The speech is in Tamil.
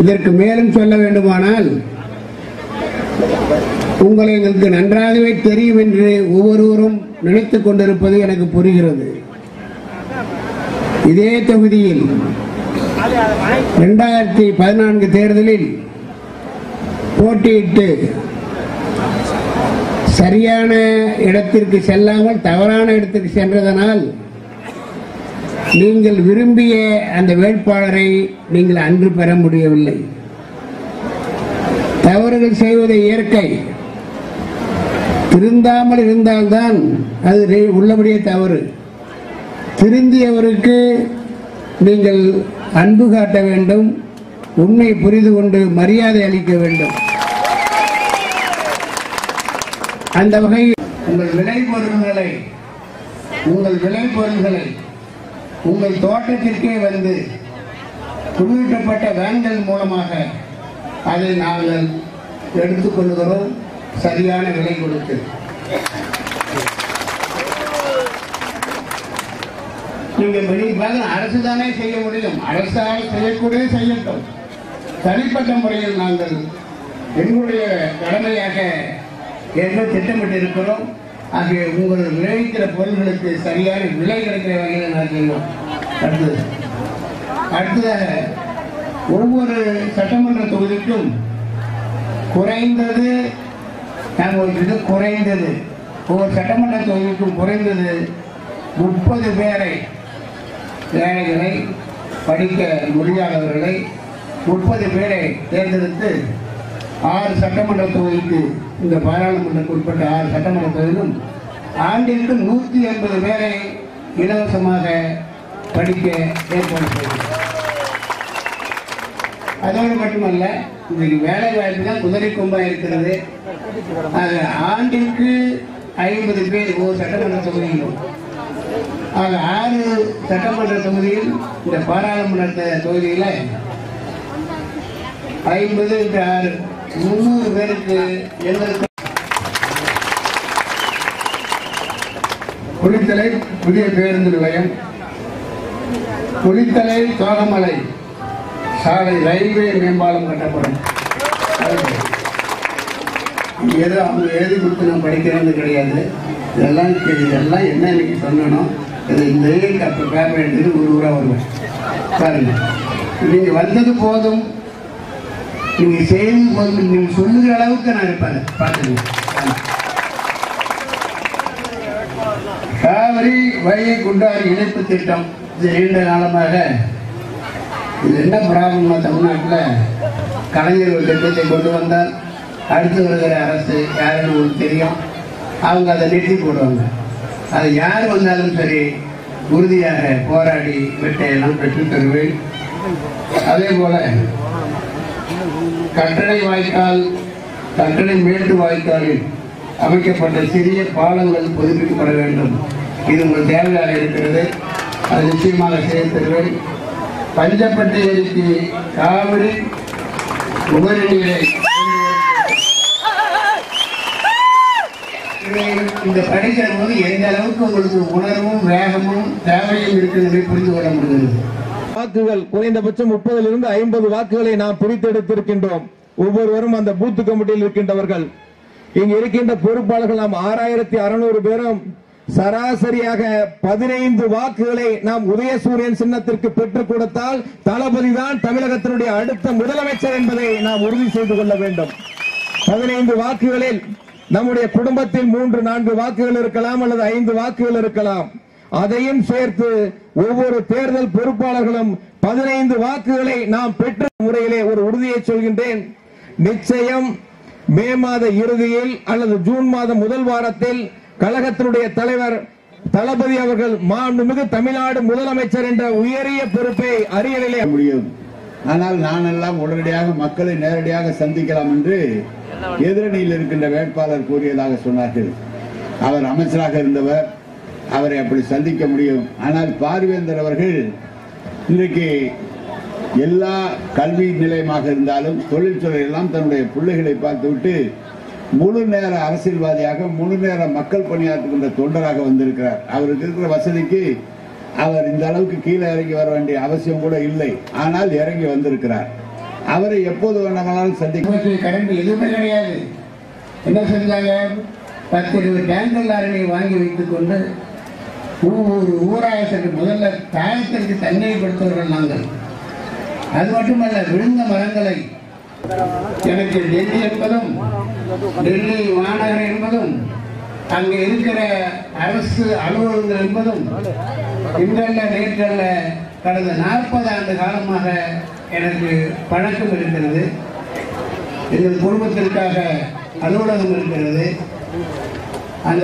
இதற்கு மேலும் சொல்ல வேண்டுமானால் உங்களை எங்களுக்கு நன்றாகவே தெரியும் என்று ஒவ்வொருவரும் நினைத்துக் கொண்டிருப்பது எனக்கு புரிகிறது. இதே தொகுதியில் 2014 தேர்தலில் போட்டியிட்டு சரியான இடத்திற்கு செல்லாமல் தவறான இடத்திற்கு சென்றதனால் நீங்கள் விரும்பிய அந்த வேட்பாளரை நீங்கள் அன்று பெற முடியவில்லை. தவறுகள் செய்வதை இயற்கை, திருந்தாமல் இருந்தால்தான் அது உள்ளபடியே தவறு. திருந்தியவருக்கு நீங்கள் அன்பு காட்ட வேண்டும், உண்மை புரிந்து கொண்டு மரியாதை அளிக்க வேண்டும். அந்த வகையில் உங்கள் விளைபொருள்களை உங்கள் தோட்டத்திற்கே வந்து குடியேற்றப்பட்ட வேன்கள் மூலமாக அதை நாங்கள் எடுத்துக்கொள்கிறோம், சரியான விலை கொடுத்து. நீங்கள் அரசு தானே செய்ய முடியும், அரசால் செய்யக்கூடிய செய்யட்டும். தனிப்பட்ட முறையில் நாங்கள் எங்களுடைய கடமையாக என்ன திட்டமிட்டு இருக்கிறோம். ஆகிய உங்கள் விளைவிக்கிற பொருள்களுக்கு சரியான விலை கிடைக்கிற வகையில் நான் செய்வோம். அடுத்ததாக ஒவ்வொரு சட்டமன்ற தொகுதிக்கும் குறைந்தது ஒவ்வொரு சட்டமன்ற தொகுதிக்கும் குறைந்தது 30 பேரை, ஏழைகளை, படிக்க முடியாதவர்களை 30 பேரை தேர்ந்தெடுத்து 6 சட்டமன்ற தொகுதிக்கு, இந்த பாராளுமன்றத்துக்கு உட்பட்ட 6 சட்டமன்ற தொகுதியிலும் ஆண்டிற்கு 180 பேரை இலவசமாக படிக்க ஏற்பாடு செய்யும். அதோடு மட்டுமல்ல, இன்றைக்கு வேலை வாய்ப்பு தான் குதிரை கொம்பா இருக்கிறது. ஆண்டிற்கு 50 பேர் ஒவ்வொரு சட்டமன்ற தொகுதியிலும். ஆக 6 சட்டமன்ற தொகுதியில், இந்த பாராளுமன்ற தொகுதியில் 50 × 6 300 பேருக்கு எங்களுக்கு குளித்தலை புதிய பேருந்து நிலையம், குளித்தலை தோகமலை சாலை ரயில்வே மேம்பாலம் கட்டப்படும். ஏதோ அவங்க எழுதி கொடுத்து நான் படிக்கிறது கிடையாது. இதெல்லாம் என்ன இன்னைக்கு சொன்னோம். இந்த பேப்பர் எடுத்துட்டு ஊரா வருவேன் பாருங்க. நீங்க வந்தது போதும், நீங்க செய்து போதும், நீங்க சொல்லுகிற அளவுக்கு நான் இருப்பேன். பார்த்துங்க, காவிரி வைகை குண்டாறு இணைப்பு திட்டம் இது நீண்ட காலமாக இது என்ன ப்ராப்ளம்னா, தமிழ்நாட்டில் கலைஞர் ஒரு திட்டத்தை கொண்டு வந்தால் அடுத்து வருகிற அரசு யாருன்னு உங்களுக்கு தெரியும், அவங்க அதை நிறுத்தி போடுவாங்க. அது யார் வந்தாலும் சரி உறுதியாக போராடி வெட்டையெல்லாம் பெற்று தருவேன். அதே போல கட்டளை மேட்டு வாய்க்காலில் அமைக்கப்பட்ட சிறிய பாலங்கள் புதுப்பிக்கப்பட வேண்டும். இது உங்கள் தேவையாக இருக்கிறது, அது நிச்சயமாக செய்து தருவேன். பஞ்சப்பட்டி ஏரிக்கு காவிரி உபரி நீரை இந்த படிக்கிற போது எந்த அளவுக்கு உங்களுக்கு உணர்வும் வேகமும் தேவையும் இருக்கிறதை புரிந்து கொள்ள முடிகிறது. வாக்குகள் குறைந்தபட்சம் 30 to 50 வாக்குகளை நாம் பிரித்தெடுத்திருக்கின்றோம். ஒவ்வொருவரும் அந்த பூத்து கமிட்டியில் இருக்கின்றவர்கள், இங்கு இருக்கின்ற பொறுப்பாளர்கள் நாம் 6600 பேரும் சராசரியாக 15 வாக்குகளை நாம் உதயசூரியன் சின்னத்திற்கு பெற்றுக் கொடுத்தால் தளபதி தான் தமிழகத்தினுடைய அடுத்த முதலமைச்சர் என்பதை நாம் உறுதி செய்து கொள்ள வேண்டும். 15 வாக்குகளில் நம்முடைய குடும்பத்தில் 3-4 வாக்குகள் இருக்கலாம், அல்லது 5 வாக்குகள் இருக்கலாம். அதையும் சேர்த்து ஒவ்வொரு தேர்தல் பொறுப்பாளர்களும் 15 வாக்குகளை நாம் பெற்ற முறையிலே ஒரு உறுதியை சொல்கின்றேன். நிச்சயம் மே மாத இறுதியில் அல்லது ஜூன் மாதம் முதல் வாரத்தில் கழகத்தினுடைய தலைவர் தளபதி அவர்கள் மாண்புமிகு தமிழ்நாடு முதலமைச்சர் என்ற உயரிய பொறுப்பை அரியணையிலே முடியும். ஆனால் நானெல்லாம் உடனடியாக மக்களை நேரடியாக சந்திக்கலாம் என்று எதிரணியில் இருக்கின்ற வேட்பாளர் கூறியதாக சொன்னார்கள். அவர் அமைச்சராக இருந்தவர், அவரை அப்படி சந்திக்க முடியும். ஆனால் பார்வேந்தர் அவர்கள் இன்றைக்கு எல்லா கல்வி நிலையமாக இருந்தாலும் தொழிற்துறை எல்லாம் தன்னுடைய பிள்ளைகளை பார்த்துவிட்டு முழு நேர அரசியல்வாதியாக முழு நேர மக்கள் பணியாற்றுகின்ற தொண்டராக வந்திருக்கிறார். அவருக்கு இருக்கிற வசதிக்கு அவர் இந்த அளவுக்கு கீழே இறங்கி வர வேண்டிய அவசியம் கூட இல்லை. ஆனால் இறங்கி வந்திருக்கிறார். அவரை எப்போது வேண்டாமனாலும் சந்திக்க கரண்ட் எதுவுமே கிடையாது. என்ன செஞ்சாங்க, 10-20 டேங்கர் லாரியை வாங்கி வைத்துக் கொண்டு ஒவ்வொரு ஊராயத்திற்கு முதல்ல தாயத்திற்கு தண்ணீர் கொடுத்தவர்கள் நாங்கள். அது மட்டுமல்ல, விழுந்த மரங்களை எனக்கு டெல்லி என்பதும் டெல்லி மாநகரம் என்பதும் அங்கே இருக்கிற அரசு அலுவலகங்கள் என்பதும் இன்றல்ல நேற்றல்ல கடந்த 40 ஆண்டு காலமாக எனக்கு பழக்கம் இருக்கிறது. எங்கள் குடும்பத்திற்காக அலுவலகம் இருக்கிறது. அந்த